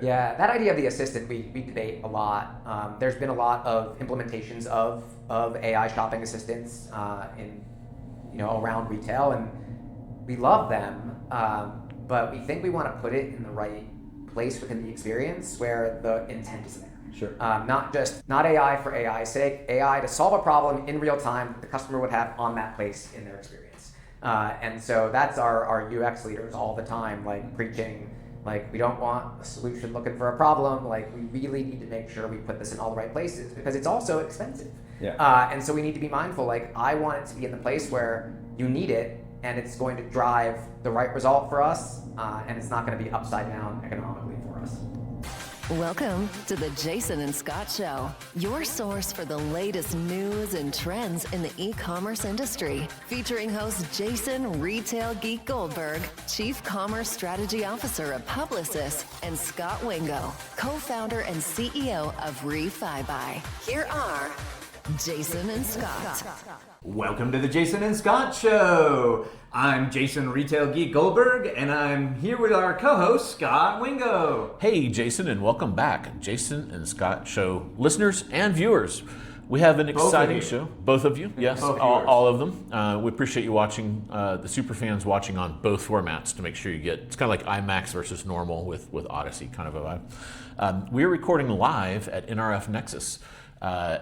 Yeah, that idea of the assistant, we debate a lot. There's been a lot of implementations of AI shopping assistants around retail, and we love them, but we think we want to put it in the right place within the experience where the intent is there. Sure. Not AI for AI's sake, AI to solve a problem in real time that the customer would have on that place in their experience. And so that's our UX leaders all the time, like preaching, like we don't want a solution looking for a problem, like we really need to make sure we put this in all the right places because it's also expensive. Yeah. And so we need to be mindful, like I want it to be in the place where you need it and it's going to drive the right result for us, and it's not going to be upside down economically for us. Welcome to the Jason and Scot Show, your source for the latest news and trends in the e-commerce industry. Featuring host Jason Retailgeek Goldberg, Chief Commerce Strategy Officer of Publicis, and Scot Wingo, co-founder and CEO of ReFiBuy. Here are Jason and Scot. Welcome to the Jason and Scot Show. I'm Jason Retailgeek Goldberg, and I'm here with our co-host, Scot Wingo. Hey, Jason, and welcome back, Jason and Scot Show listeners and viewers. We have an exciting show. Both of you, yes, all of them. We appreciate you watching, the super fans watching on both formats to make sure you get, it's kind of like IMAX versus normal with Odyssey kind of a vibe. We're recording live at NRF Nexus.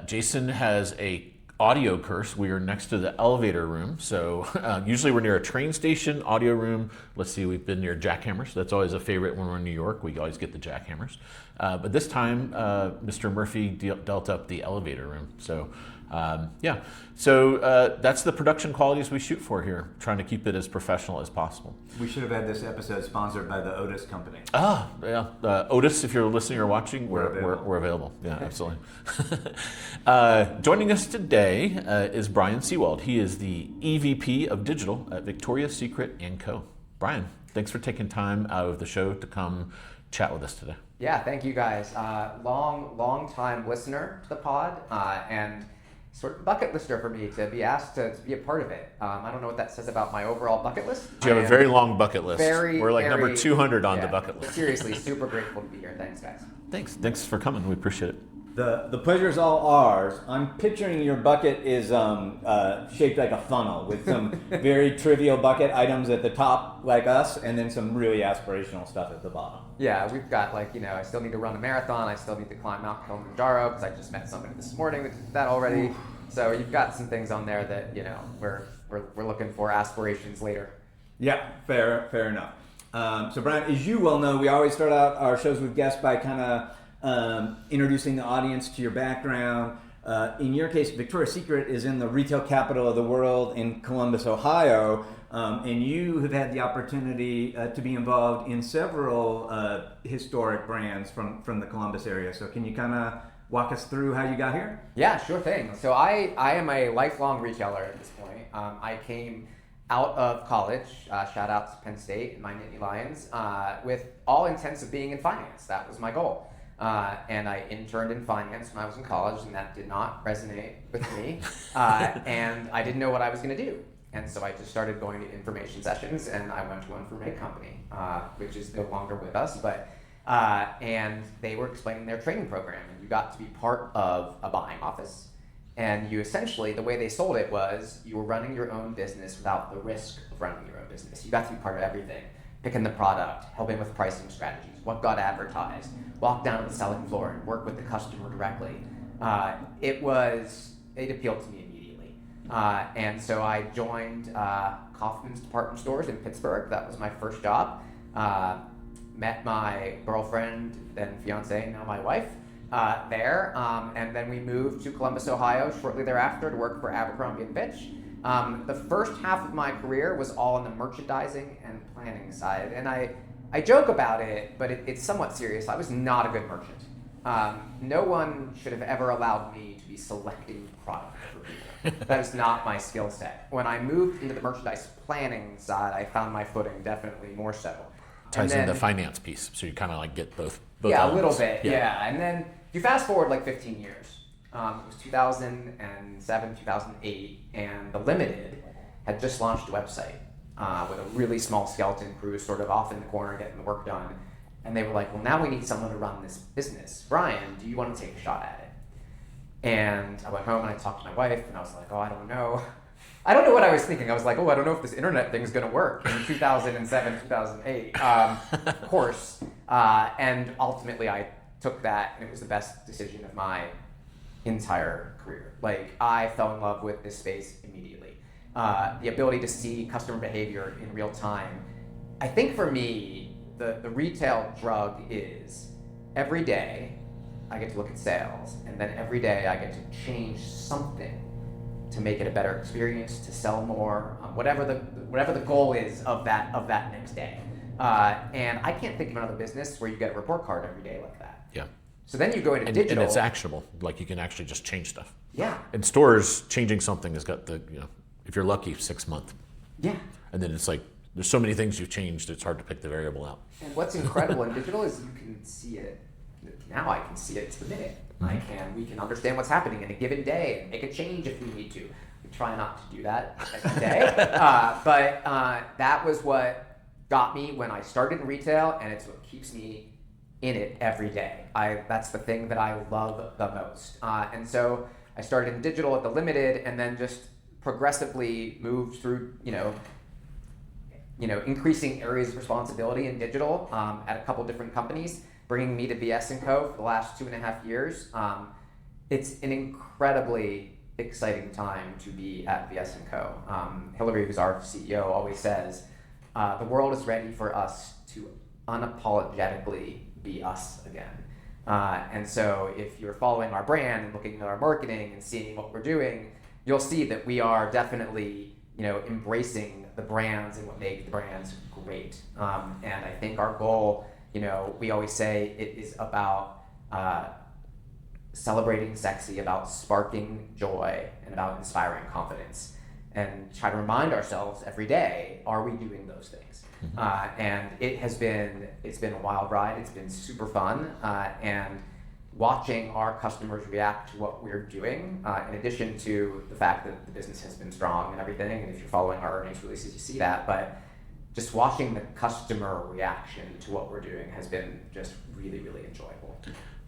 Jason has a audio curse. We are next to the elevator room. So usually we're near a train station, audio room. Let's see, we've been near jackhammers. That's always a favorite when we're in New York. We always get the jackhammers. But this time, Mr. Murphy dealt up the elevator room. So yeah, so that's the production qualities we shoot for here, trying to keep it as professional as possible. We should have had this episode sponsored by the Otis Company. Ah, yeah. Otis, if you're listening or watching, we're available. Yeah, absolutely. Joining us today is Brian Seewald. He is the EVP of Digital at Victoria's Secret & Co. Brian, thanks for taking time out of the show to come chat with us today. Yeah, thank you guys. Long time listener to the pod, and sort of bucket lister for me to be asked to be a part of it. I don't know what that says about my overall bucket list. You have a very long bucket list. We're like number 200 on the bucket list. Seriously, super grateful to be here. Thanks, guys. Thanks for coming. We appreciate it. The pleasure is all ours. I'm picturing your bucket is shaped like a funnel with some very trivial bucket items at the top, like us, and then some really aspirational stuff at the bottom. Yeah, we've got I still need to run a marathon. I still need to climb Mount Kilimanjaro because I just met somebody this morning that did that already. Oof. So you've got some things on there that we're looking for aspirations later. Yeah, fair enough. So Brian, as you well know, we always start out our shows with guests by kind of introducing the audience to your background. In your case, Victoria's Secret is in the retail capital of the world in Columbus, Ohio, and you have had the opportunity to be involved in several historic brands from the Columbus area. So can you kind of walk us through how you got here? Yeah, sure thing. So I am a lifelong retailer at this point. I came out of college, shout out to Penn State and my Nittany Lions, with all intents of being in finance. That was my goal. And I interned in finance when I was in college, and that did not resonate with me. And I didn't know what I was going to do. And so I just started going to information sessions, and I went to one from a company, which is no longer with us, but and they were explaining their training program, and you got to be part of a buying office. And you essentially, the way they sold it was you were running your own business without the risk of running your own business. You got to be part of everything, picking the product, helping with pricing strategies, what got advertised, walk down to the selling floor and work with the customer directly. It appealed to me immediately. And so I joined Kaufman's department stores in Pittsburgh. That was my first job. Met my girlfriend, then fiance, now my wife, there. And then we moved to Columbus, Ohio shortly thereafter to work for Abercrombie & Fitch. The first half of my career was all on the merchandising and planning side. And I joke about it, but it's somewhat serious. I was not a good merchant. No one should have ever allowed me to be selecting product for people. That is not my skill set. When I moved into the merchandise planning side, I found my footing definitely more so. Ties in the finance piece, so you kind of like get both yeah, elements. A little bit, yeah. And then if you fast forward like 15 years, it was 2007, 2008, and The Limited had just launched a website with a really small skeleton crew sort of off in the corner getting the work done. And they were like, well, now we need someone to run this business. Brian, do you want to take a shot at it? And I went home and I talked to my wife, and I was like, oh, I don't know. I don't know what I was thinking. I was like, oh, I don't know if this internet thing is going to work in 2007, 2008. Of course. And ultimately, I took that, and it was the best decision of my entire career. Like, I fell in love with this space immediately. The ability to see customer behavior in real time. I think for me, the retail drug is every day I get to look at sales, and then every day I get to change something to make it a better experience, to sell more, whatever the goal is of that next day. And I can't think of another business where you get a report card every day like that. Yeah. So then you go into digital. And it's actionable. Like, you can actually just change stuff. Yeah. In stores, changing something has got the, if you're lucky, 6 month. Yeah. And then it's like, there's so many things you've changed, it's hard to pick the variable out. And what's incredible in digital is you can see it. Now I can see it to the minute. We can understand what's happening in a given day and make a change if we need to. We try not to do that every day. But that was what got me when I started in retail, and it's what keeps me in it every day. That's the thing that I love the most. And so I started in digital at the Limited, and then just progressively moved through, increasing areas of responsibility in digital at a couple different companies, bringing me to VS & Co. for the last 2.5 years. It's an incredibly exciting time to be at VS & Co. Hillary, who's our CEO, always says, the world is ready for us to unapologetically be us again. And so if you're following our brand and looking at our marketing and seeing what we're doing, you'll see that we are definitely embracing the brands and what makes the brands great. And I think our goal, we always say it is about celebrating sexy, about sparking joy, and about inspiring confidence. And try to remind ourselves every day, are we doing those things? And it's been a wild ride. It's been super fun. And watching our customers react to what we're doing, in addition to the fact that the business has been strong and everything, and if you're following our earnings releases, you see that, but just watching the customer reaction to what we're doing has been just really, really enjoyable.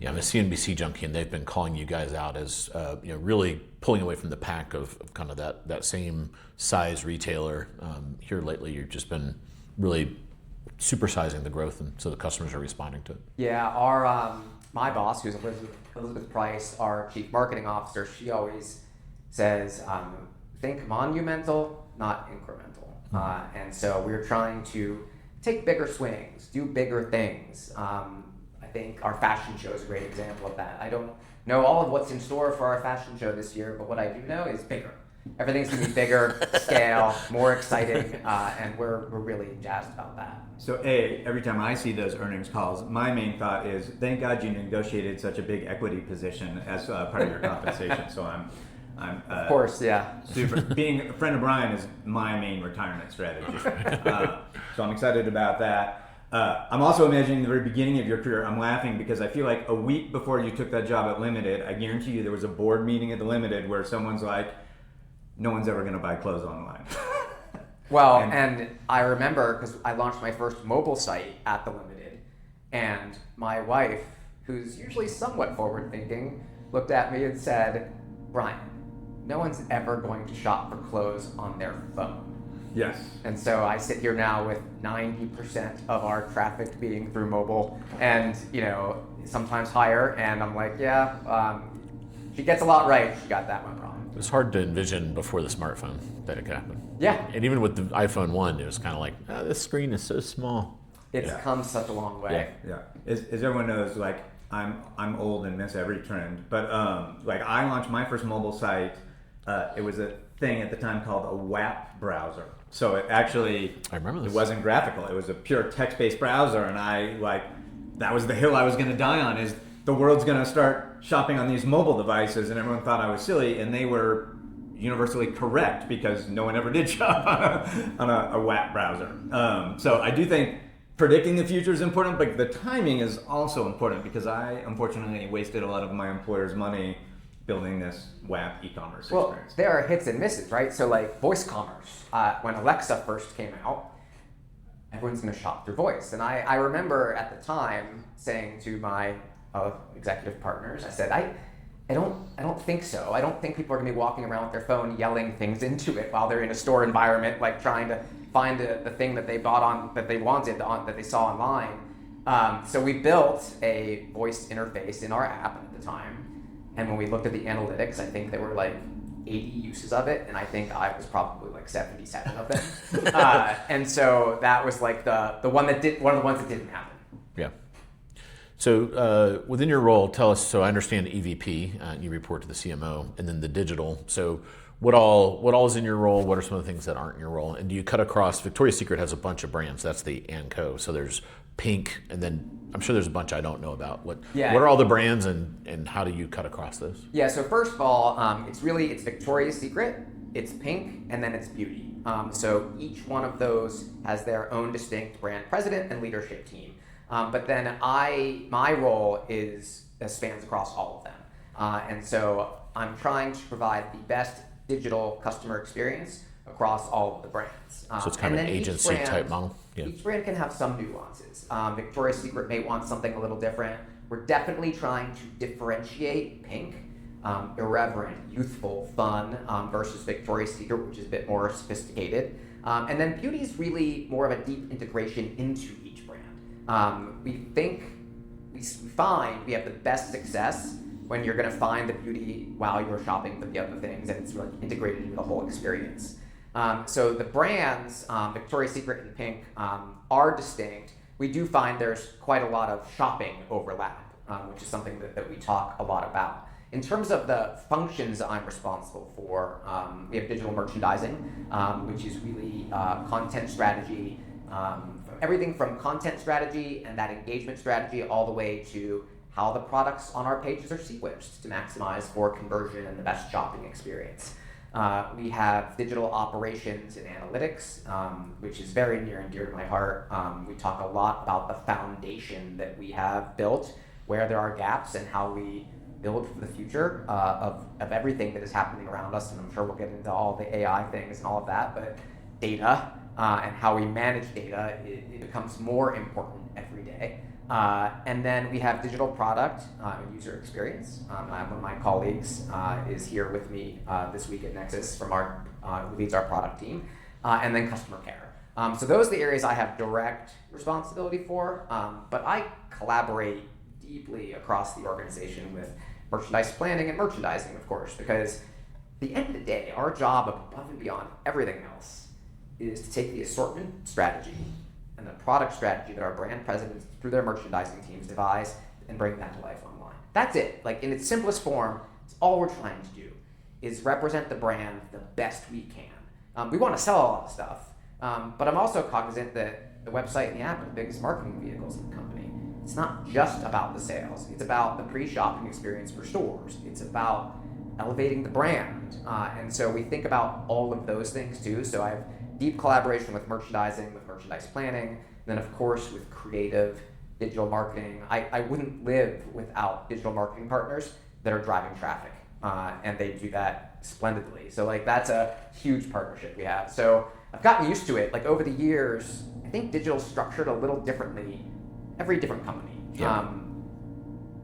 Yeah, I'm a CNBC junkie, and they've been calling you guys out as really pulling away from the pack of kind of that same size retailer. Here lately, you've just been really supersizing the growth, and so the customers are responding to it. Yeah, our my boss, who's Elizabeth Price, our chief marketing officer, she always says, think monumental, not incremental. And so we're trying to take bigger swings, do bigger things. I think our fashion show is a great example of that. I don't know all of what's in store for our fashion show this year, but what I do know is bigger. Everything's going to be bigger, scale, more exciting, and we're really jazzed about that. So every time I see those earnings calls, my main thought is, thank God you negotiated such a big equity position as part of your compensation. So I'm of course, yeah. Super. Being a friend of Brian is my main retirement strategy. So I'm excited about that. I'm also imagining the very beginning of your career. I'm laughing because I feel like a week before you took that job at Limited, I guarantee you there was a board meeting at the Limited where someone's like, no one's ever going to buy clothes online. Well, and I remember because I launched my first mobile site at the Limited, and my wife, who's usually somewhat forward-thinking, looked at me and said, Brian, no one's ever going to shop for clothes on their phone. Yes. And so I sit here now with 90% of our traffic being through mobile, and sometimes higher, and I'm like, she gets a lot right. She got that one wrong. It was hard to envision before the smartphone that it could happen. Yeah. And even with the iPhone 1, it was kind of like, this screen is so small. It's come such a long way. Yeah. As everyone knows, like I'm old and miss every trend, but like I launched my first mobile site. It was a thing at the time called a WAP browser. So it actually, I remember this. It wasn't graphical. It was a pure text-based browser, and that was the hill I was going to die on. Is the world's going to start shopping on these mobile devices, and everyone thought I was silly, and they were universally correct because no one ever did shop on a WAP browser. So I do think predicting the future is important, but the timing is also important because I unfortunately wasted a lot of my employer's money building this WAP e-commerce experience. There are hits and misses, right? So like voice commerce, when Alexa first came out, everyone's going to shop through voice. And I remember at the time saying to my executive partners, I said, I don't think so. I don't think people are going to be walking around with their phone yelling things into it while they're in a store environment, like trying to find the thing that they bought on, that they wanted on, that they saw online. So we built a voice interface in our app at the time. And when we looked at the analytics, I think there were like 80 uses of it, and I think I was probably like 77 of them. And so that was like one of the ones that didn't happen. Yeah. So within your role, tell us. So I understand EVP, you report to the CMO, and then the digital. So what all is in your role? What are some of the things that aren't in your role? And do you cut across? Victoria's Secret has a bunch of brands. That's the & Co. So there's Pink, and then I'm sure there's a bunch I don't know about. What are all the brands, and how do you cut across those? Yeah, so first of all, it's Victoria's Secret, it's Pink, and then it's Beauty. So each one of those has their own distinct brand president and leadership team. But then my role spans across all of them. And so I'm trying to provide the best digital customer experience across all of the brands. So it's kind of an agency type model? Yeah. Each brand can have some nuances. Victoria's Secret may want something a little different. We're definitely trying to differentiate Pink, irreverent, youthful, fun, versus Victoria's Secret, which is a bit more sophisticated. And then Beauty is really more of a deep integration into each brand. We find we have the best success when you're going to find the beauty while you're shopping for the other things, and it's really integrated into the whole experience. So the brands, Victoria's Secret and Pink, are distinct. We do find there's quite a lot of shopping overlap, which is something that we talk a lot about. In terms of the functions I'm responsible for, we have digital merchandising, which is really content strategy, everything from content strategy and that engagement strategy all the way to how the products on our pages are sequenced to maximize for conversion and the best shopping experience. We have digital operations and analytics, which is very near and dear to my heart. We talk a lot about the foundation that we have built, where there are gaps, and how we build for the future of everything that is happening around us. And I'm sure we'll get into all the AI things and all of that, but data and how we manage data, it becomes more important every day. And then we have digital product and user experience. One of my colleagues is here with me this week at Nexus who leads our product team, and then customer care. So those are the areas I have direct responsibility for, but I collaborate deeply across the organization with merchandise planning and merchandising, of course, because at the end of the day, our job above and beyond everything else is to take the assortment strategy and the product strategy that our brand presidents through their merchandising teams devise and bring that to life online. That's it. Like in its simplest form, it's all we're trying to do is represent the brand the best we can. We want to sell a lot of stuff, but I'm also cognizant that the website and the app are the biggest marketing vehicles in the company. It's not just about the sales. It's about the pre-shopping experience for stores. It's about elevating the brand. And so we think about all of those things too. So I have deep collaboration with merchandising, with merchandise planning, and then of course with creative digital marketing. I wouldn't live without digital marketing partners that are driving traffic, and they do that splendidly. So like that's a huge partnership we have. So I've gotten used to it. Like over the years, I think digital's structured a little differently every different company. Yeah.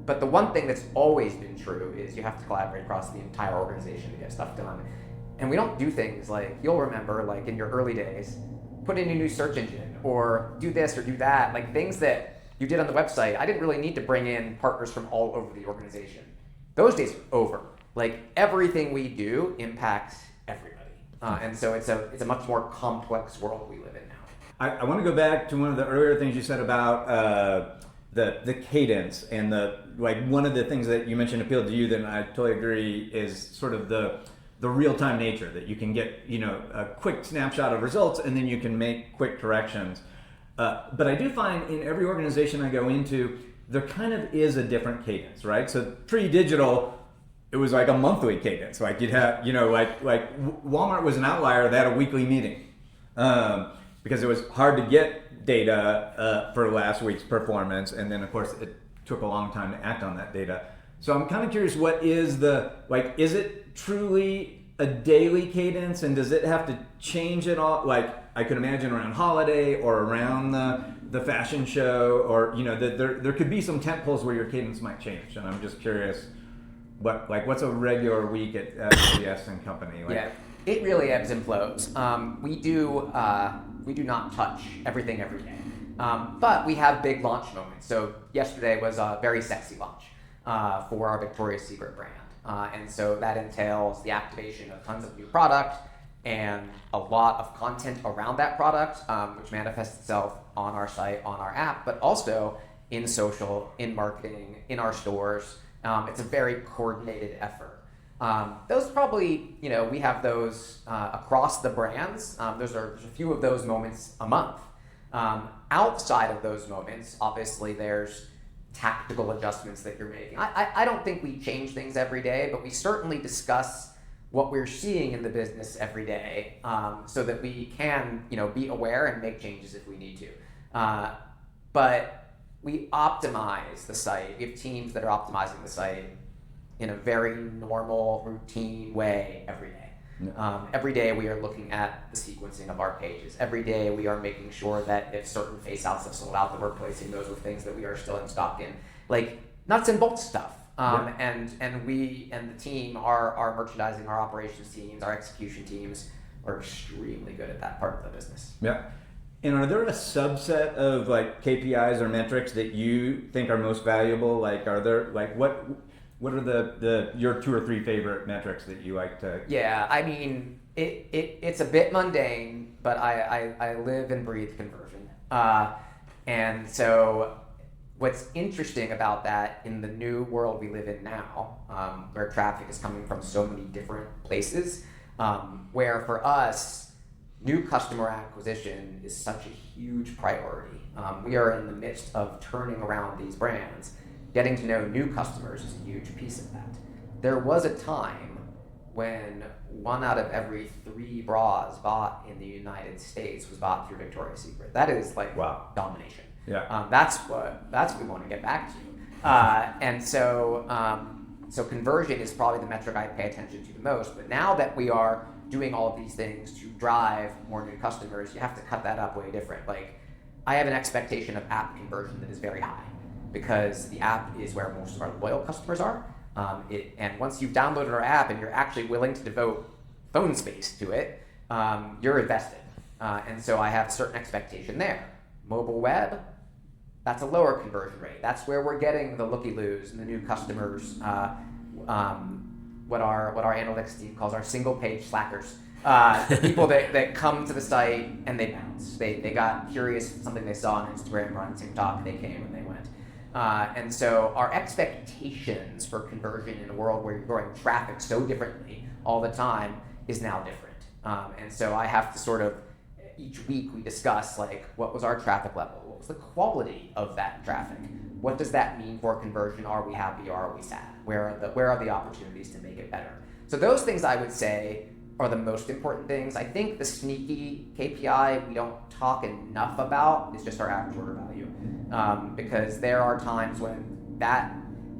But the one thing that's always been true is you have to collaborate across the entire organization to get stuff done. And we don't do things like, you'll remember, like in your early days, put in a new search engine or do this or do that, like things that you did on the website. I didn't really need to bring in partners from all over the organization. Those days are over. Like everything we do impacts everybody. And so it's a much more complex world we live in now. I want to go back to one of the earlier things you said about the cadence and one of the things that you mentioned appealed to you that I totally agree is sort of the real-time nature, that you can get a quick snapshot of results and then you can make quick corrections. But I do find in every organization I go into, there kind of is a different cadence, right? So pre-digital, it was like a monthly cadence. Like you'd have, like Walmart was an outlier. They had a weekly meeting because it was hard to get data for last week's performance. And then of course it took a long time to act on that data. So I'm kind of curious, what is is it truly a daily cadence, and does it have to change at all? Like I could imagine around holiday or around the fashion show, or there could be some tent poles where your cadence might change. And I'm just curious, what's a regular week at GS and Company? Yeah, it really ebbs and flows. We do not touch everything every day, but we have big launch moments. So yesterday was a very sexy launch for our Victoria's Secret brand. And so that entails the activation of tons of new product and a lot of content around that product, which manifests itself on our site, on our app, but also in social, in marketing, in our stores. It's a very coordinated effort. Those probably, we have those across the brands. There's a few of those moments a month. Outside of those moments, obviously there's tactical adjustments that you're making. I don't think we change things every day, but we certainly discuss what we're seeing in the business every day, so that we can, be aware and make changes if we need to. But we optimize the site. We have teams that are optimizing the site in a very normal, routine way every day. Every day we are looking at the sequencing of our pages. Every day we are making sure that if certain face outs have sold out, that we're placing those with things that we are still in stock in. Like nuts and bolts stuff. And we and the team, our merchandising, our operations teams, our execution teams are extremely good at that part of the business. Yeah. And are there a subset of KPIs or metrics that you think are most valuable? Are there what are your 2 or 3 favorite metrics that you like to? Yeah, I mean, it's a bit mundane, but I live and breathe conversion. And so what's interesting about that in the new world we live in now, where traffic is coming from so many different places, where for us, new customer acquisition is such a huge priority. We are in the midst of turning around these brands. Getting to know new customers is a huge piece of that. There was a time when 1 out of every 3 bras bought in the United States was bought through Victoria's Secret. That is wow. Domination. Yeah. That's what we want to get back to. And so conversion is probably the metric I pay attention to the most. But now that we are doing all of these things to drive more new customers, you have to cut that up way different. I have an expectation of app conversion that is very high, because the app is where most of our loyal customers are. And once you've downloaded our app and you're actually willing to devote phone space to it, you're invested. And so I have a certain expectation there. Mobile web, that's a lower conversion rate. That's where we're getting the looky-loos and the new customers, what our analytics team calls our single-page slackers. The people that come to the site and they bounce. They got curious, something they saw on Instagram or on TikTok, they came and they went. And so our expectations for conversion in a world where you're growing traffic so differently all the time is now different. And so I have to sort of, each week we discuss what was our traffic level? What was the quality of that traffic? What does that mean for conversion? Are we happy or are we sad? Where are the opportunities to make it better? So those things I would say are the most important things. I think the sneaky KPI we don't talk enough about is just our average order value. Because there are times when that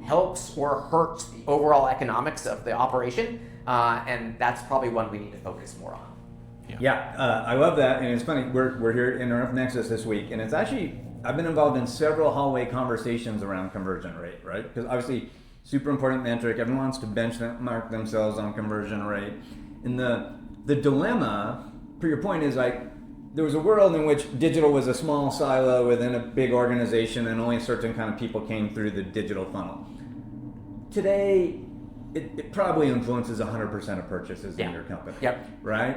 helps or hurts the overall economics of the operation, and that's probably one we need to focus more on. I love that, and it's funny, we're here at NRF Nexus this week, and it's actually, I've been involved in several hallway conversations around conversion rate, right? Because obviously, super important metric, everyone wants to benchmark themselves on conversion rate, and the dilemma, per your point, is there was a world in which digital was a small silo within a big organization and only certain kind of people came through the digital funnel. Today, it probably influences 100% of purchases in your company, right?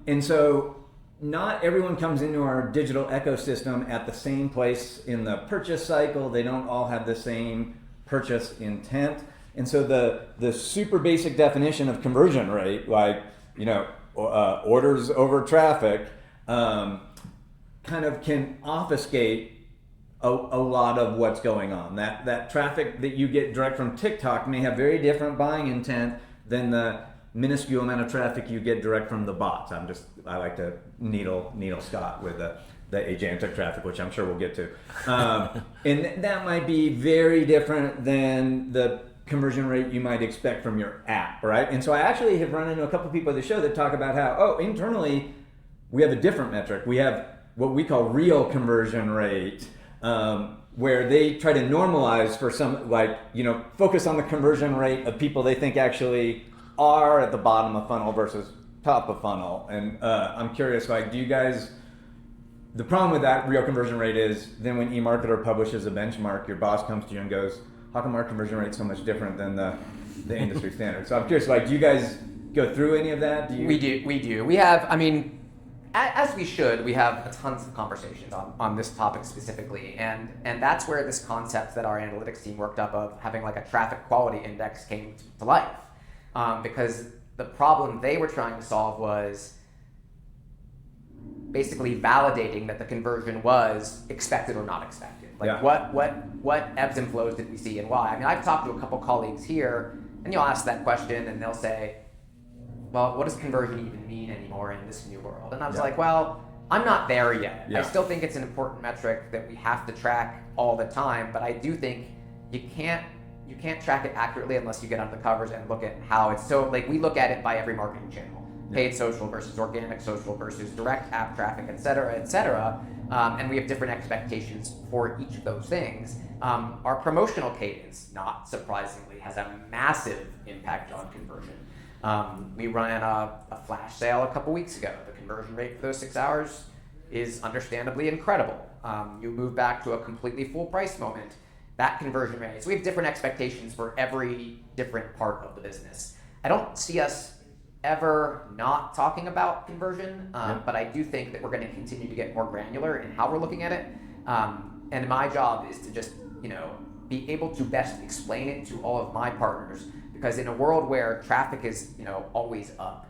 And so not everyone comes into our digital ecosystem at the same place in the purchase cycle. They don't all have the same purchase intent. And so the super basic definition of conversion rate, orders over traffic, kind of can obfuscate a lot of what's going on. That traffic that you get direct from TikTok may have very different buying intent than the minuscule amount of traffic you get direct from the bots. I like to needle Scot with the agentic traffic, which I'm sure we'll get to. And that might be very different than the conversion rate you might expect from your app, right? And so I actually have run into a couple people at the show that talk about how, internally, we have a different metric. We have what we call real conversion rate, where they try to normalize for some, like, focus on the conversion rate of people they think actually are at the bottom of funnel versus top of funnel. And I'm curious, like, do you guys, the problem with that real conversion rate is then when eMarketer publishes a benchmark, your boss comes to you and goes, how come our conversion rate is so much different than the industry standard? So I'm curious, like, do you guys go through any of that? We do. We have, as we should, we have tons of conversations on this topic specifically. And that's where this concept that our analytics team worked up of having like a traffic quality index came to life. Because the problem they were trying to solve was basically validating that the conversion was expected or not expected. Like what ebbs and flows did we see and why? I've talked to a couple colleagues here, and you'll ask that question and they'll say, well, what does conversion even mean anymore in this new world? And I was like, well, I'm not there yet. I still think it's an important metric that we have to track all the time, but I do think you can't track it accurately unless you get under the covers and look at how it's, so like we look at it by every marketing channel. Paid social versus organic social versus direct app traffic, et cetera, and we have different expectations for each of those things. Our promotional cadence, not surprisingly, has a massive impact on conversion. We ran a flash sale a couple weeks ago. The conversion rate for those 6 hours is understandably incredible. You move back to a completely full price moment, that conversion rate. So we have different expectations for every different part of the business. I don't see us ever not talking about conversion, but I do think that we're going to continue to get more granular in how we're looking at it. And my job is to just, be able to best explain it to all of my partners, because in a world where traffic is, always up,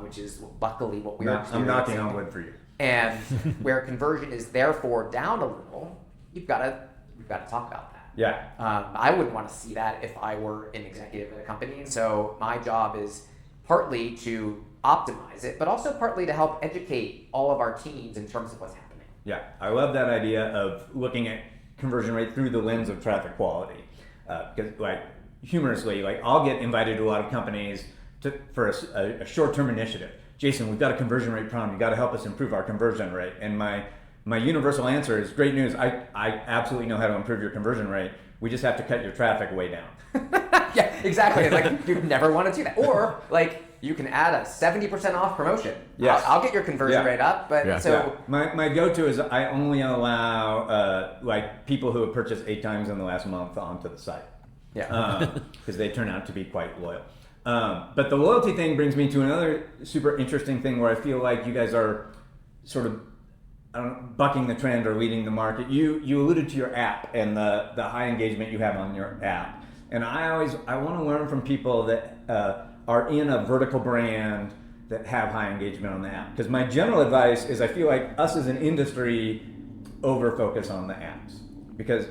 which is luckily what we're experiencing. I'm knocking on wood for you. And where conversion is therefore down a little, we've got to talk about that. Yeah. I wouldn't want to see that if I were an executive at a company. And so my job is partly to optimize it, but also partly to help educate all of our teams in terms of what's happening. Yeah, I love that idea of looking at conversion rate through the lens of traffic quality. Because, humorously, I'll get invited to a lot of companies for a short-term initiative. Jason, we've got a conversion rate problem. You got to help us improve our conversion rate. And my universal answer is, great news. I absolutely know how to improve your conversion rate. We just have to cut your traffic way down. Yeah, exactly. You'd never want to do that. Or you can add a 70% off promotion. Yes. I'll get your conversion rate up. But my go-to is I only allow people who have purchased 8 times in the last month onto the site. Yeah. Because they turn out to be quite loyal. But the loyalty thing brings me to another super interesting thing where I feel like you guys are sort of bucking the trend or leading the market. You alluded to your app and the high engagement you have on your app. And I want to learn from people that are in a vertical brand that have high engagement on the app. Because my general advice is I feel like us as an industry over-focus on the apps. Because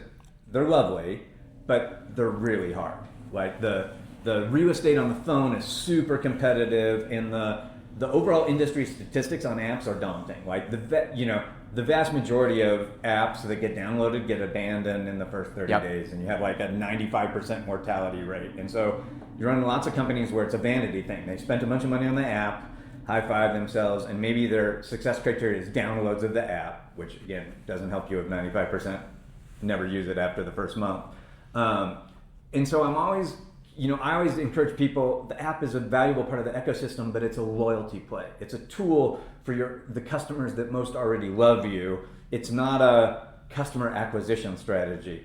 they're lovely, but they're really hard. The real estate on the phone is super competitive, and the overall industry statistics on apps are daunting. The vast majority of apps that get downloaded get abandoned in the first 30 days, and you have a 95% mortality rate. And so you're running lots of companies where it's a vanity thing. They spent a bunch of money on the app, high-five themselves, and maybe their success criteria is downloads of the app, which again doesn't help you if 95% never use it after the first month. And so I always encourage people, the app is a valuable part of the ecosystem, but it's a loyalty play. It's a tool for the customers that most already love you. It's not a customer acquisition strategy.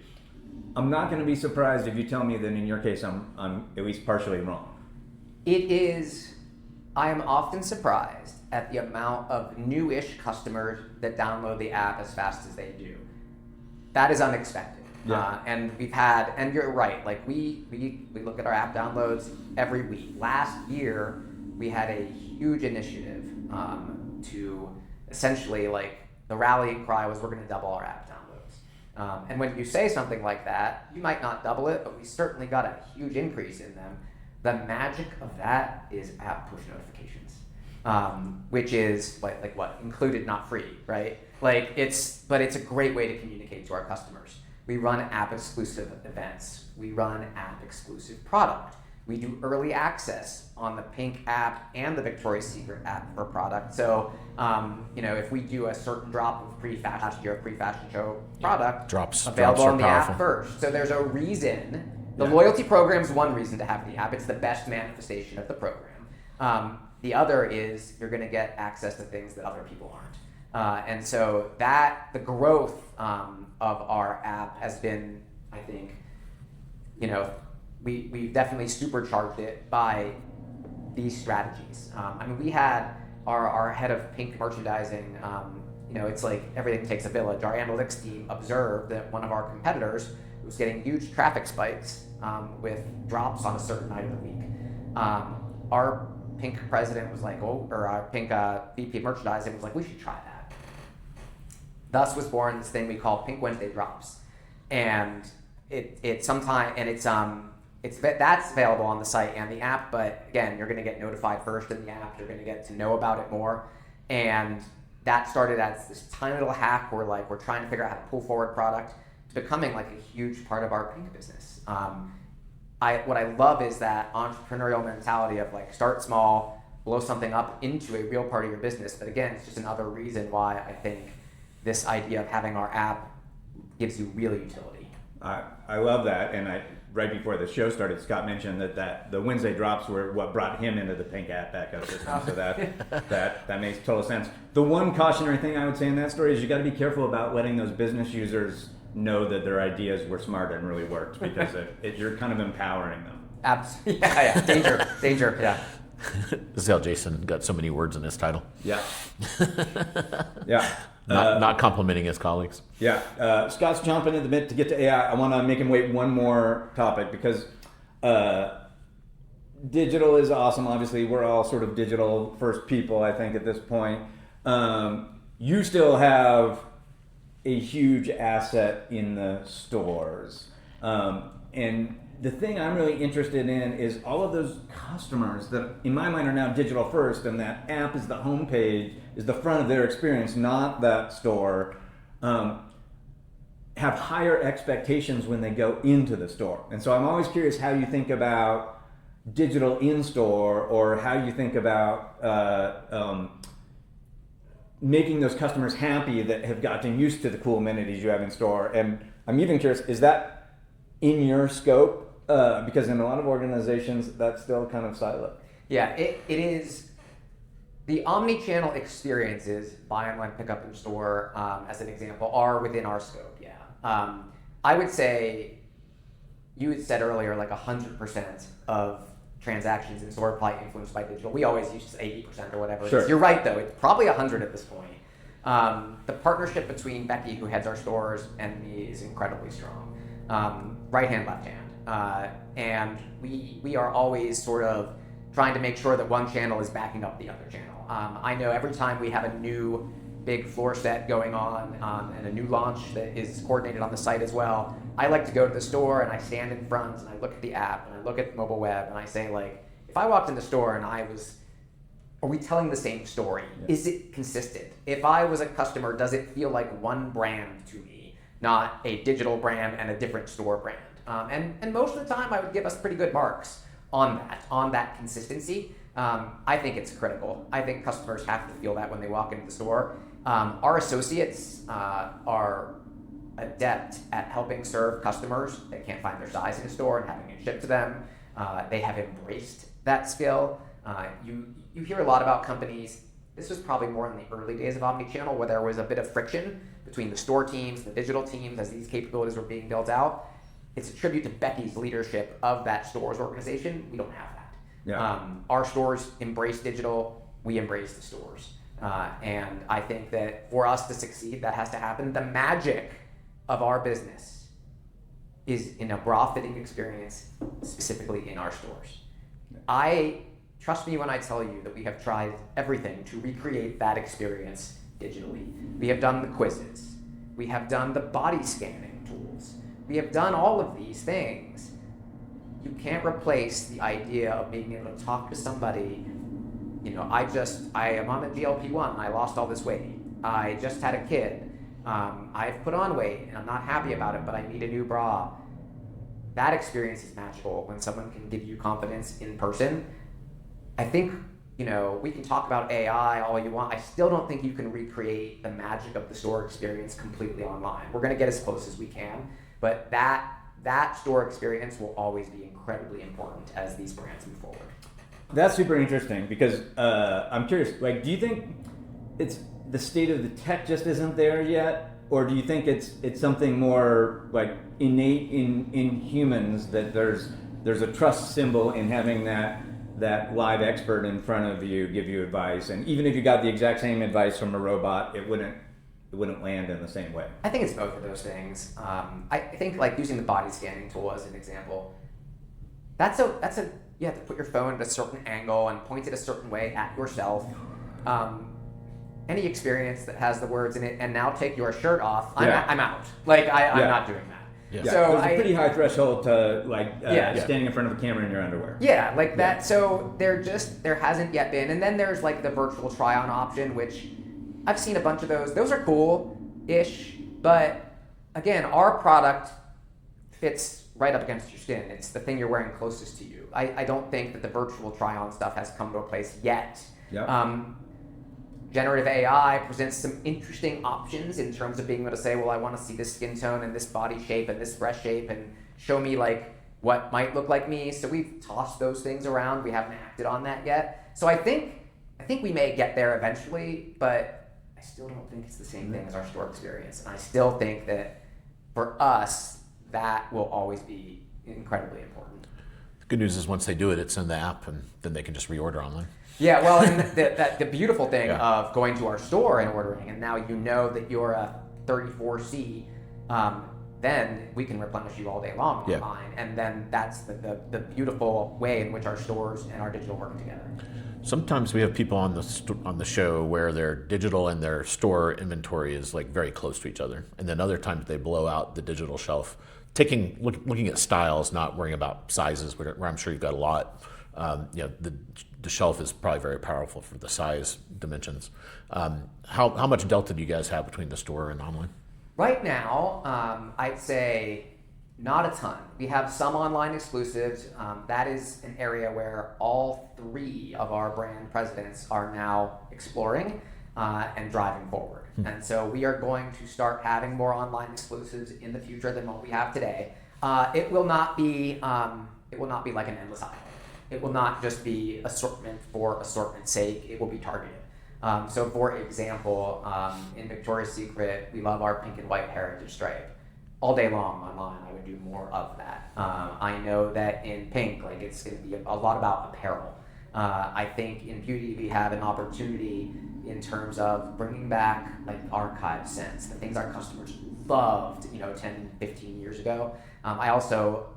I'm not going to be surprised if you tell me that in your case I'm at least partially wrong. It is. I am often surprised at the amount of new-ish customers that download the app as fast as they do. That is unexpected. Yeah. And we've had, and you're right, we look at our app downloads every week. Last year, we had a huge initiative to essentially, the rallying cry was we're going to double our app downloads. And when you say something like that, you might not double it, but we certainly got a huge increase in them. The magic of that is app push notifications, which is what? Included, not free, right? But it's a great way to communicate to our customers. We run app exclusive events. We run app exclusive product. We do early access on the Pink app and the Victoria's Secret app for product. So, if we do a certain drop of pre-fashion show product, available on the app first. So there's a reason. The loyalty program is one reason to have the app. It's the best manifestation of the program. The other is you're going to get access to things that other people aren't. And so the growth of our app has been, I think, we've definitely supercharged it by these strategies. We had our head of Pink merchandising, it's like everything takes a village. Our analytics team observed that one of our competitors was getting huge traffic spikes with drops on a certain night of the week. Our Pink president was like, our Pink VP merchandising was like, we should try that. Thus was born this thing we call Pink Wednesday drops, and that's available on the site and the app. But again, you're going to get notified first in the app. You're going to get to know about it more, and that started as this tiny little hack where we're trying to figure out how to pull forward product to becoming like a huge part of our Pink business. What I love is that entrepreneurial mentality of start small, blow something up into a real part of your business. But again, it's just another reason why I think this idea of having our app gives you real utility. I love that, and right before the show started, Scott mentioned that the Wednesday drops were what brought him into the Pink app ecosystem. So that makes total sense. The one cautionary thing I would say in that story is you got to be careful about letting those business users know that their ideas were smart and really worked, because you're kind of empowering them. Absolutely. Yeah. Danger. Yeah. This is how Jason got so many words in his title. Yeah. Yeah. Not complimenting his colleagues. Yeah. Scott's chomping at the bit to get to AI. I want to make him wait one more topic, because digital is awesome. Obviously, we're all sort of digital first people, I think, at this point. You still have a huge asset in the stores. And the thing I'm really interested in is all of those customers that, in my mind, are now digital first, and that app is the homepage, is the front of their experience, not that store, have higher expectations when they go into the store. And so I'm always curious how you think about digital in-store, or how you think about making those customers happy that have gotten used to the cool amenities you have in store. And I'm even curious, is that in your scope? Because in a lot of organizations, that's still kind of siloed. Yeah, it is. The omni-channel experiences, buy online, pick up in store, as an example, are within our scope, yeah. I would say, you had said earlier, 100% of transactions in store are probably influenced by digital. We always use 80% or whatever. Sure. You're right, though. It's probably 100 at this point. The partnership between Becky, who heads our stores, and me is incredibly strong. Right hand, left hand. And we are always sort of trying to make sure that one channel is backing up the other channel. I know every time we have a new big floor set going on, and a new launch that is coordinated on the site as well, I like to go to the store and I stand in front and I look at the app and I look at mobile web and I say, if I walked in the store and are we telling the same story? Yeah. Is it consistent? If I was a customer, does it feel like one brand to me, not a digital brand and a different store brand? And most of the time I would give us pretty good marks on that consistency. I think it's critical. I think customers have to feel that when they walk into the store. Our associates are adept at helping serve customers that can't find their size in a store and having it shipped to them. They have embraced that skill. You hear a lot about companies. This was probably more in the early days of omnichannel, where there was a bit of friction between the store teams, the digital teams, as these capabilities were being built out. It's a tribute to Becky's leadership of that stores organization. We don't have that. Yeah. Our stores embrace digital. We embrace the stores. And I think that for us to succeed, that has to happen. The magic of our business is in a bra fitting experience, specifically in our stores. Trust me when I tell you that we have tried everything to recreate that experience digitally. We have done the quizzes. We have done the body scanning tools. We have done all of these things. You can't replace the idea of being able to talk to somebody. I am on a GLP-1. I lost all this weight. I just had a kid. I've put on weight and I'm not happy about it, but I need a new bra. that experience is magical when someone can give you confidence in person. I think, we can talk about AI all you want. I still don't think you can recreate the magic of the store experience completely online. We're going to get as close as we can, but that store experience will always be incredibly important as these brands move forward. That's super interesting because I'm curious, do you think it's the state of the tech just isn't there yet? Or do you think it's something more innate in humans that there's a trust symbol in having that live expert in front of you give you advice, and even if you got the exact same advice from a robot, it wouldn't land in the same way? I think it's both of those things. I think using the body scanning tool as an example, that's a you have to put your phone at a certain angle and point it a certain way at yourself. Any experience that has the words in it, and now take your shirt off, I'm out. I'm not doing that. Yeah. So there's a pretty high threshold to standing in front of a camera in your underwear. Yeah, that. So there hasn't yet been, and then there's the virtual try-on option, which I've seen a bunch of those. Those are cool-ish, but again, our product fits right up against your skin. It's the thing you're wearing closest to you. I don't think that the virtual try-on stuff has come to a place yet. Yep. Generative AI presents some interesting options in terms of being able to say, well, I want to see this skin tone and this body shape and this breast shape and show me what might look like me. So we've tossed those things around. We haven't acted on that yet. So I think we may get there eventually, but I still don't think it's the same thing as our store experience. And I still think that for us, that will always be incredibly important. The good news is once they do it, it's in the app, and then they can just reorder online. Yeah, well, and the beautiful thing of going to our store and ordering, and now that you're a 34C, then we can replenish you all day long online, and then that's the beautiful way in which our stores and our digital work together. Sometimes we have people on the show where their digital and their store inventory is very close to each other, and then other times they blow out the digital shelf, looking at styles, not worrying about sizes, where I'm sure you've got a lot. The shelf is probably very powerful for the size dimensions. How much delta do you guys have between the store and online? Right now, I'd say not a ton. We have some online exclusives. That is an area where all three of our brand presidents are now exploring and driving forward. And so we are going to start having more online exclusives in the future than what we have today. It will not be like an endless aisle. It will not just be assortment for assortment's sake. It will be targeted. So for example, in Victoria's Secret, we love our pink and white heritage stripe. All day long online, I would do more of that. I know that in pink, it's going to be a lot about apparel. I think in beauty, we have an opportunity in terms of bringing back archive scents, the things our customers loved, 10, 15 years ago. I also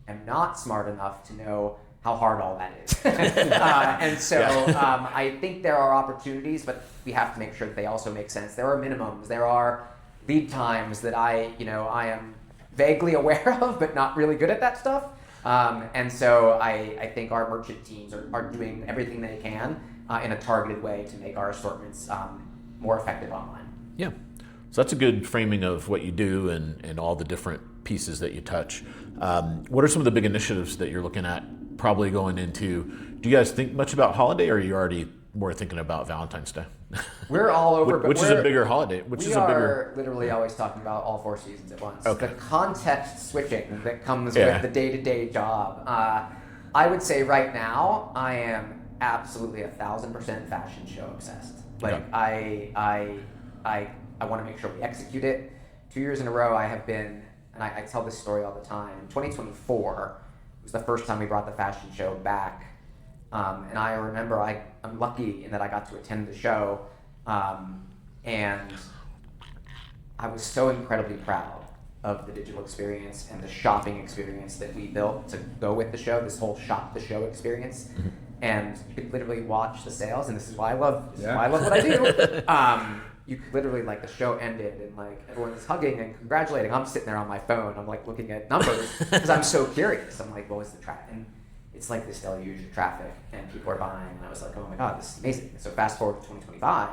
am not smart enough to know how hard all that is. And so I think there are opportunities, but we have to make sure that they also make sense. There are minimums. There are lead times that I am vaguely aware of, but not really good at that stuff. And so I think our merchant teams are doing everything they can in a targeted way to make our assortments more effective online. Yeah. So that's a good framing of what you do and all the different pieces that you touch. What are some of the big initiatives that you're looking at probably going into? Do you guys think much about holiday, or are you already more thinking about Valentine's Day? We're all over. Which is a bigger holiday? We are literally always talking about all four seasons at once. Okay. The context switching that comes with the day-to-day job. I would say right now I am absolutely 1,000% fashion show obsessed. I want to make sure we execute it. 2 years in a row I have been, and I tell this story all the time. In 2024 was the first time we brought the fashion show back. And I remember I'm lucky in that I got to attend the show, and I was so incredibly proud of the digital experience and the shopping experience that we built to go with the show, this whole shop the show experience. Mm-hmm. And you could literally watch the sales, and this is why I love what I do. You could literally, the show ended and everyone's hugging and congratulating. I'm sitting there on my phone. I'm looking at numbers because I'm so curious. I'm what was the traffic? And it's this deluge of traffic and people are buying. And I was oh my God, this is amazing. So fast forward to 2025,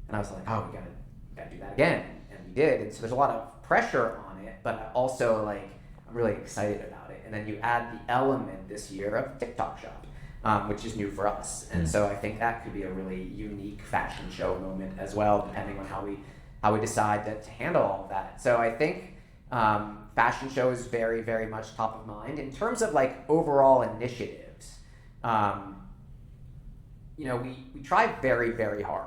and I was we gotta do that again. And we did. And so there's a lot of pressure on it, but also I'm really excited about it. And then you add the element this year of TikTok Shop, which is new for us. And so I think that could be a really unique fashion show moment as well, depending on how we decide to handle all of that. So I think fashion show is very, very much top of mind. In terms of like overall initiatives, we try very, very hard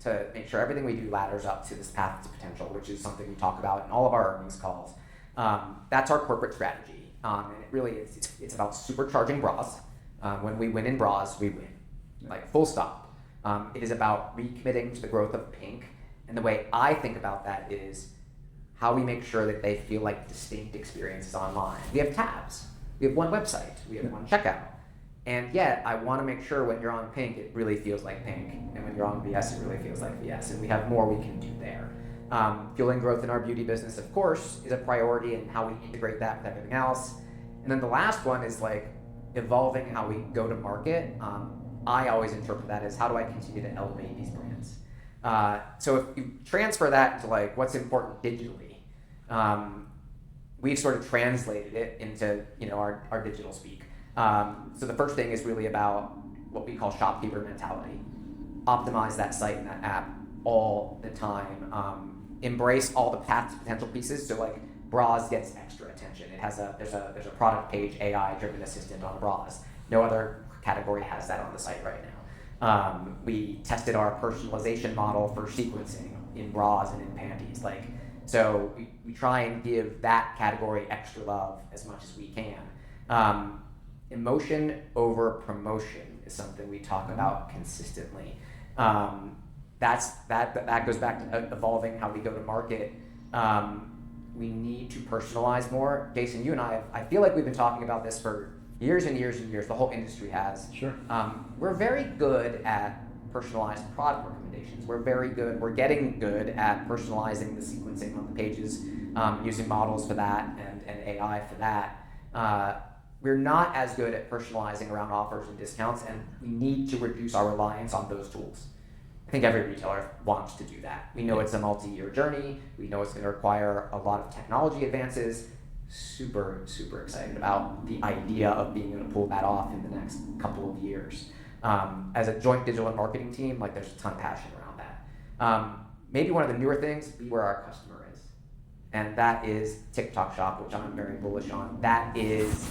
to make sure everything we do ladders up to this path to potential, which is something we talk about in all of our earnings calls. That's our corporate strategy. And it really is, it's about supercharging bras. When we win in bras, we win. Like full stop. It is about recommitting to the growth of pink. And the way I think about that is how we make sure that they feel like distinct experiences online. We have tabs. We have one website. We have one checkout. And yet, I want to make sure when you're on pink, it really feels like pink. And when you're on VS, it really feels like VS. And we have more we can do there. Fueling growth in our beauty business, of course, is a priority, and how we integrate that with everything else. And then the last one is like evolving how we go to market. I always interpret that as how do I continue to elevate these brands? So if you transfer that to like what's important digitally, we've sort of translated it into our digital speak. So the first thing is really about what we call shopkeeper mentality. Optimize that site and that app all the time. Embrace all the path to potential pieces. So like bras gets extra attention. It has there's a product page AI driven assistant on bras. No other category has that on the site right now. We tested our personalization model for sequencing in bras and in panties. So we try and give that category extra love as much as we can. Emotion over promotion is something we talk about consistently. That goes back to evolving how we go to market. We need to personalize more. Jason, you and I feel like we've been talking about this for years and years and years. The whole industry has. Sure. We're very good at personalized product recommendations. We're getting good at personalizing the sequencing on the pages, using models for that and AI for that. We're not as good at personalizing around offers and discounts, and we need to reduce our reliance on those tools. I think every retailer wants to do that. We know it's a multi-year journey. We know it's going to require a lot of technology advances. Super, super excited about the idea of being able to pull that off in the next couple of years. As a joint digital and marketing team, there's a ton of passion around that. Maybe one of the newer things, be where our customer is. And that is TikTok Shop, which I'm very bullish on. That is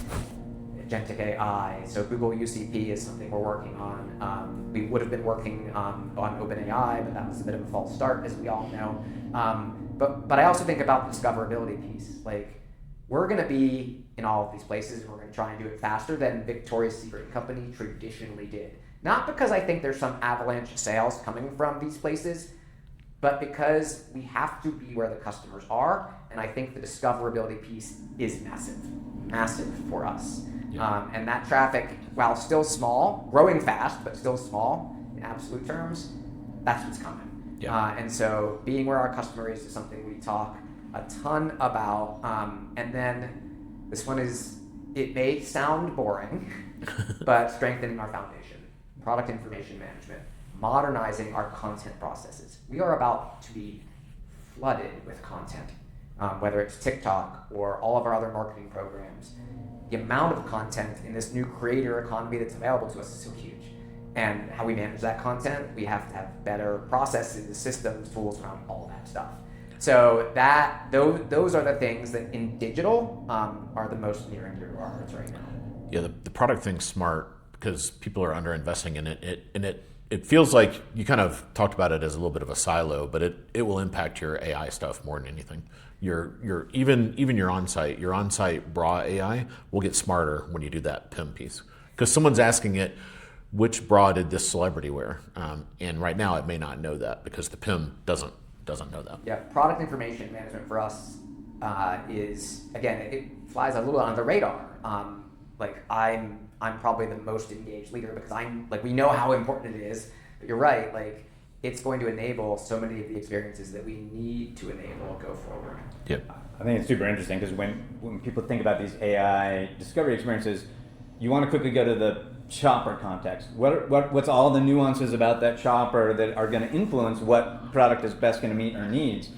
agentic AI. So Google UCP is something we're working on. We would have been working on OpenAI, but that was a bit of a false start, as we all know. But I also think about the discoverability piece. We're going to be in all of these places, and we're going to try and do it faster than Victoria's Secret & Company traditionally did. Not because I think there's some avalanche of sales coming from these places, but because we have to be where the customers are, and I think the discoverability piece is massive for us. Yeah. And that traffic, while still small, growing fast, but still small in absolute terms, that's what's coming. Yeah. And so being where our customer is something we talk a ton about. And then this one it may sound boring, but strengthening our foundation, product information management, modernizing our content processes. We are about to be flooded with content, whether it's TikTok or all of our other marketing programs. The amount of content in this new creator economy that's available to us is so huge. And how we manage that content, we have to have better processes, systems, tools around all that stuff. So those are the things that in digital are the most near and dear to our hearts right now. Yeah, the product thing's smart because people are under-investing in it. It feels like you kind of talked about it as a little bit of a silo, but it will impact your AI stuff more than anything. Even your on-site bra AI will get smarter when you do that PIM piece. Because someone's asking it, which bra did this celebrity wear? And right now it may not know that because the PIM doesn't know that. Yeah, product information management for us is, again, it flies a little under the radar. I'm probably the most engaged leader because we know how important it is. But you're right, it's going to enable so many of the experiences that we need to enable go forward. Yep. I think it's super interesting because when people think about these AI discovery experiences, you want to quickly go to the shopper context. What's all the nuances about that shopper that are going to influence what product is best going to meet our needs?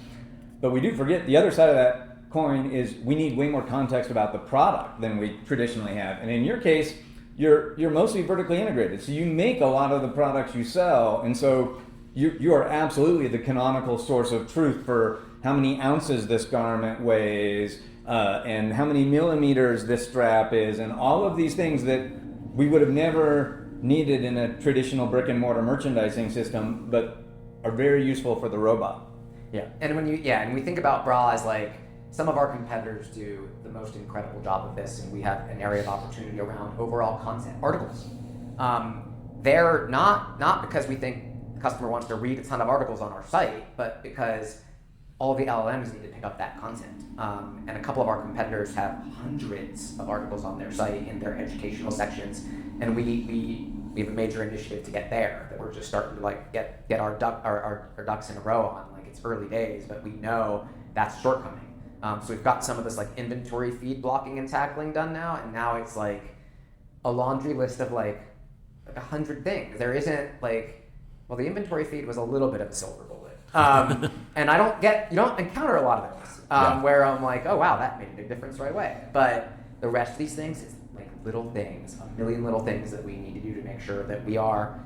But we do forget the other side of that coin is we need way more context about the product than we traditionally have. And in your case, you're mostly vertically integrated. So you make a lot of the products you sell. And so you are absolutely the canonical source of truth for how many ounces this garment weighs, and how many millimeters this strap is, and all of these things that we would have never needed in a traditional brick and mortar merchandising system, but are very useful for the robot. Yeah, and when we think about bras, like some of our competitors do the most incredible job of this, and we have an area of opportunity around overall content, articles. They're not because we think the customer wants to read a ton of articles on our site, but because all of the LLMs need to pick up that content. And a couple of our competitors have hundreds of articles on their site in their educational sections, and we have a major initiative to get there, that we're just starting to like get our ducks in a row on. Like, it's early days, but we know that's a shortcoming. So we've got some of this like inventory feed blocking and tackling done now, and now it's like a laundry list of like 100 things. There isn't like, well, the inventory feed was a little bit of a silver bullet. And you don't encounter a lot of those where I'm like, oh wow, that made a big difference right away. But the rest of these things is like little things, a million little things that we need to do to make sure that we are,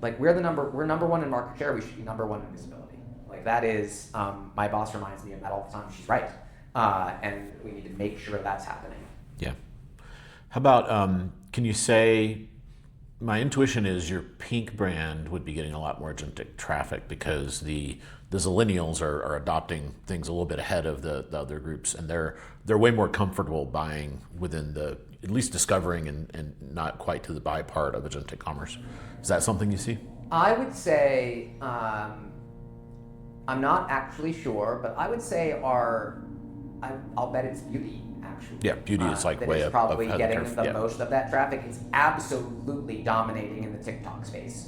like, we're number one in market share. We should be number one in visibility. Like, that is, my boss reminds me of that all the time. She's right. And we need to make sure that's happening. Yeah. How about, can you say, my intuition is your pink brand would be getting a lot more agentic traffic because the Zillennials are adopting things a little bit ahead of the other groups, and they're way more comfortable buying within the, at least discovering and not quite to the buy part of agentic commerce. Is that something you see? I would say, I'm not actually sure, but I would say I'll bet it's beauty. Actually. Yeah, beauty is like way up. Probably getting the most of that traffic. It's absolutely dominating in the TikTok space.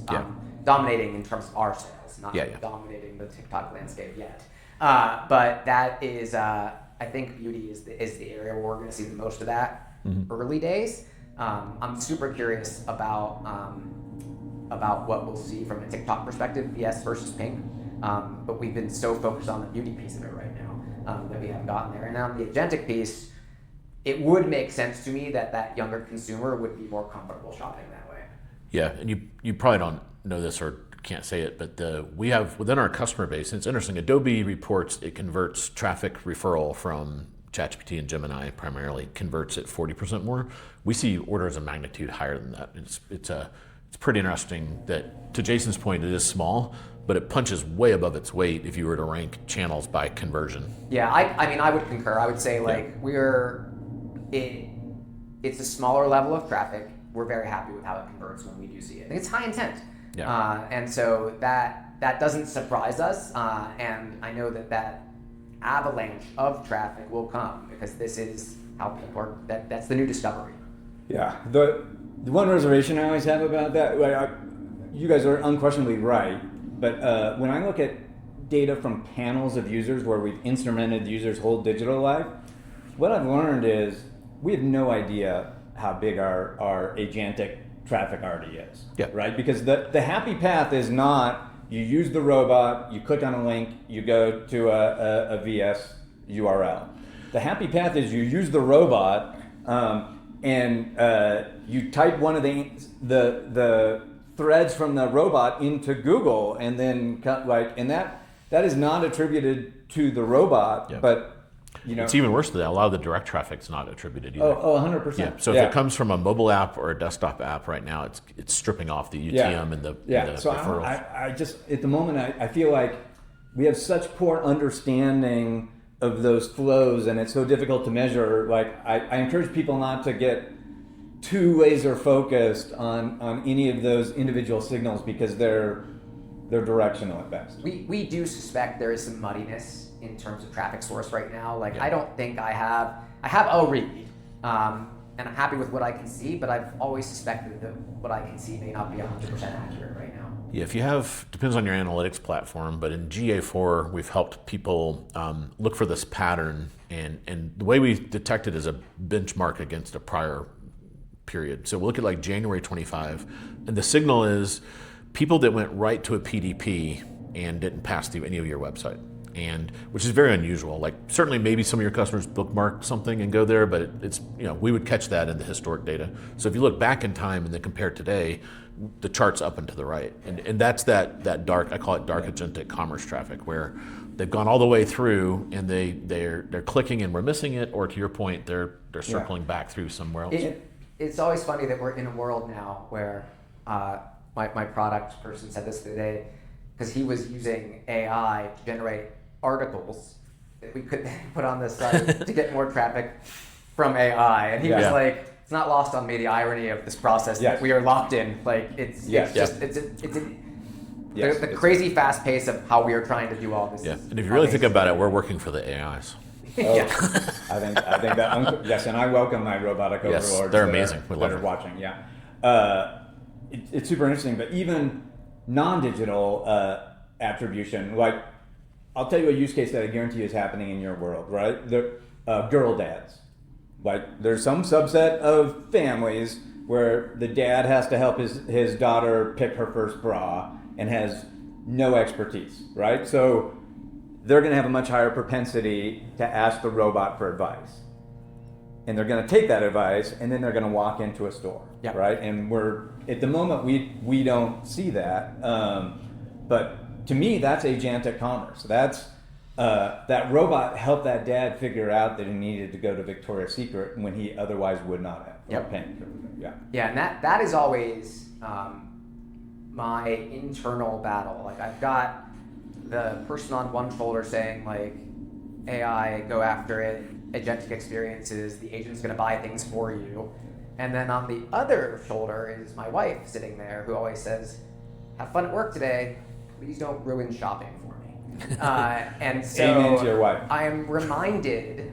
Dominating in terms of our sales, not dominating the TikTok landscape yet. But that is, I think beauty is the area where we're going to see the most of that early days. I'm super curious about what we'll see from a TikTok perspective, yes versus pink. But we've been so focused on the beauty piece of it right now that we haven't gotten there. And on the agentic piece, it would make sense to me that younger consumer would be more comfortable shopping that way. Yeah, and you probably don't know this or can't say it, but we have within our customer base, and it's interesting, Adobe reports it converts traffic referral from ChatGPT and Gemini primarily, converts it 40% more. We see orders of magnitude higher than that. It's pretty interesting that, to Jason's point, it is small, but it punches way above its weight if you were to rank channels by conversion. Yeah, I mean, I would concur. I would say it's a smaller level of traffic. We're very happy with how it converts when we do see it. I think it's high intent. Yeah. And so that doesn't surprise us. And I know that avalanche of traffic will come because this is how people are, that's the new discovery. Yeah. The one reservation I always have about that, you guys are unquestionably right, but when I look at data from panels of users where we've instrumented the user's whole digital life, what I've learned is we have no idea how big our agentic traffic already is, right? Because the happy path is not you use the robot, you click on a link, you go to a VS URL. The happy path is you use the robot and you type one of the threads from the robot into Google, and then and that is not attributed to the robot, but it's even worse than that. A lot of the direct traffic's not attributed either. 100%. Yeah. So if it comes from a mobile app or a desktop app right now, it's stripping off the UTM and the so referrals. I just, at the moment, I feel like we have such poor understanding of those flows, and it's so difficult to measure. Like, I encourage people not to get too laser focused on any of those individual signals because they're directional at best. We do suspect there is some muddiness in terms of traffic source right now. I don't think I have a read, and I'm happy with what I can see, but I've always suspected that what I can see may not be 100% accurate right now. Yeah, if you have, depends on your analytics platform, but in GA4, we've helped people look for this pattern, and the way we detect it is a benchmark against a prior period. So we'll look at like January 25, and the signal is people that went right to a PDP and didn't pass through any of your website. and which is very unusual. Like certainly maybe some of your customers bookmark something and go there, but it's, we would catch that in the historic data. So if you look back in time and then compare today, the chart's up and to the right. And that's that dark, I call it dark agentic commerce traffic, where they've gone all the way through and they're clicking and we're missing it, or to your point, they're circling back through somewhere else. It's always funny that we're in a world now where my product person said this today, because he was using AI to generate articles that we could then put on the site to get more traffic from AI. And he was like, it's not lost on me the irony of this process that we are locked in. Like it's the crazy fast pace of how we are trying to do all this. Yeah, and if you really think about it, we're working for the AIs. I think that yes, and I welcome my robotic overlords. They're amazing. We love watching. Yeah, it's super interesting. But even non-digital attribution, like I'll tell you a use case that I guarantee is happening in your world, right? The girl dads. Like there's some subset of families where the dad has to help his daughter pick her first bra and has no expertise, right? So they're going to have a much higher propensity to ask the robot for advice. And they're going to take that advice and then they're going to walk into a store, right? And we're, at the moment, we don't see that. But to me, that's agentic commerce. That's, that robot helped that dad figure out that he needed to go to Victoria's Secret when he otherwise would not have. Yeah, and that is always my internal battle. Like I've got the person on one shoulder saying like, AI, go after it, agentic experiences, the agent's gonna buy things for you. And then on the other shoulder is my wife sitting there who always says, have fun at work today, please don't ruin shopping for me. And so amen to your wife. I am reminded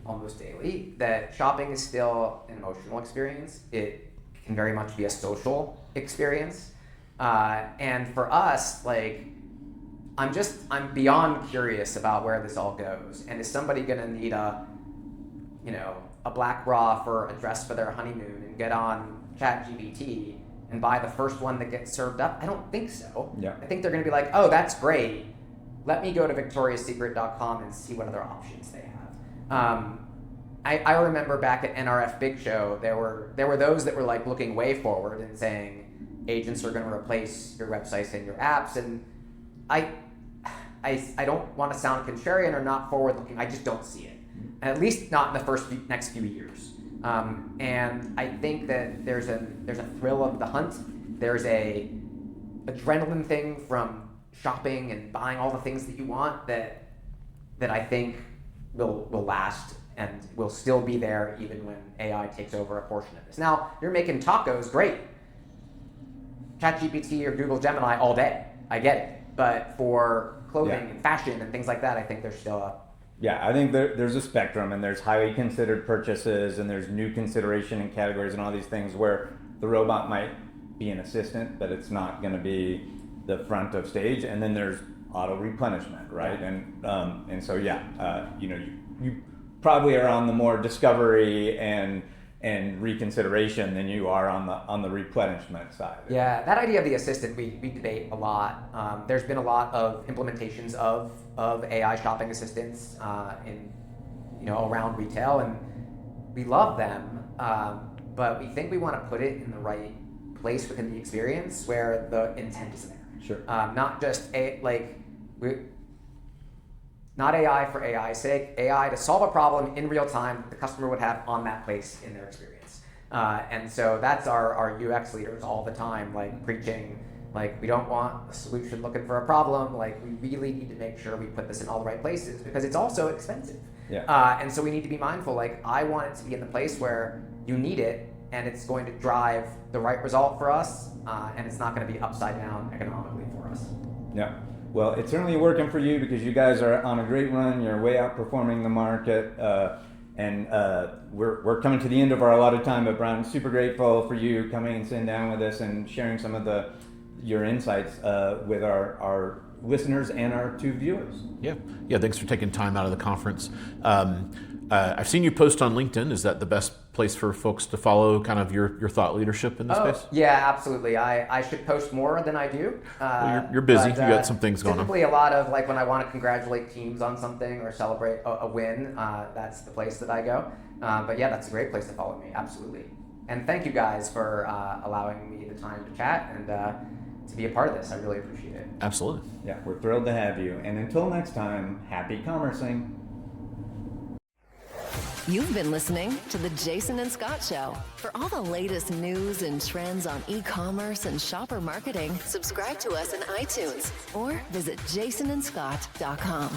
almost daily that shopping is still an emotional experience. It can very much be a social experience. And for us, like, I'm beyond curious about where this all goes. And is somebody gonna need a black bra for a dress for their honeymoon and get on ChatGPT and buy the first one that gets served up? I don't think so. Yeah. I think they're gonna be like, oh, that's great. Let me go to victoriassecret.com and see what other options they have. I remember back at NRF Big Show, there were those that were like looking way forward and saying agents are going to replace your websites and your apps, and I don't want to sound contrarian or not forward looking. I just don't see it, at least not in the next few years. And I think that there's a thrill of the hunt. There's a adrenaline thing from shopping and buying all the things that you want that I think will last and will still be there even when AI takes over a portion of this. Now, you're making tacos, great. ChatGPT or Google Gemini all day, I get it. But for clothing and fashion and things like that, I think there's still a... Yeah, I think there's a spectrum, and there's highly considered purchases, and there's new consideration in categories and all these things where the robot might be an assistant, but it's not going to be the front of stage. And then there's auto replenishment, right? And so you probably are on the more discovery and reconsideration than you are on the replenishment side. Yeah, that idea of the assistant we debate a lot. There's been a lot of implementations of AI shopping assistants around retail, and we love them, but we think we want to put it in the right place within the experience where the intent is there. Sure. Not just not AI for AI's sake, AI to solve a problem in real time that the customer would have on that place in their experience. And so that's our UX leaders all the time, like preaching, like we don't want a solution looking for a problem, like we really need to make sure we put this in all the right places because it's also expensive. Yeah. And so we need to be mindful, like I want it to be in the place where you need it and it's going to drive the right result for us, and it's not going to be upside down economically for us. Yeah. Well, it's certainly working for you because you guys are on a great run. You're way outperforming the market, and we're coming to the end of our allotted time. But Brian, I'm super grateful for you coming and sitting down with us and sharing some of your insights with our listeners and our two viewers. Yeah. Thanks for taking time out of the conference. I've seen you post on LinkedIn. Is that the best place for folks to follow kind of your thought leadership in this space? Yeah, absolutely. I should post more than I do. Well, you're busy. You got some things going on. Typically, a lot of like when I want to congratulate teams on something or celebrate a win, that's the place that I go. But yeah, that's a great place to follow me. Absolutely. And thank you guys for allowing me the time to chat and to be a part of this. I really appreciate it. Absolutely. Yeah, we're thrilled to have you. And until next time, happy commercing. You've been listening to The Jason and Scot Show. For all the latest news and trends on e-commerce and shopper marketing, subscribe to us in iTunes or visit jasonandscot.com.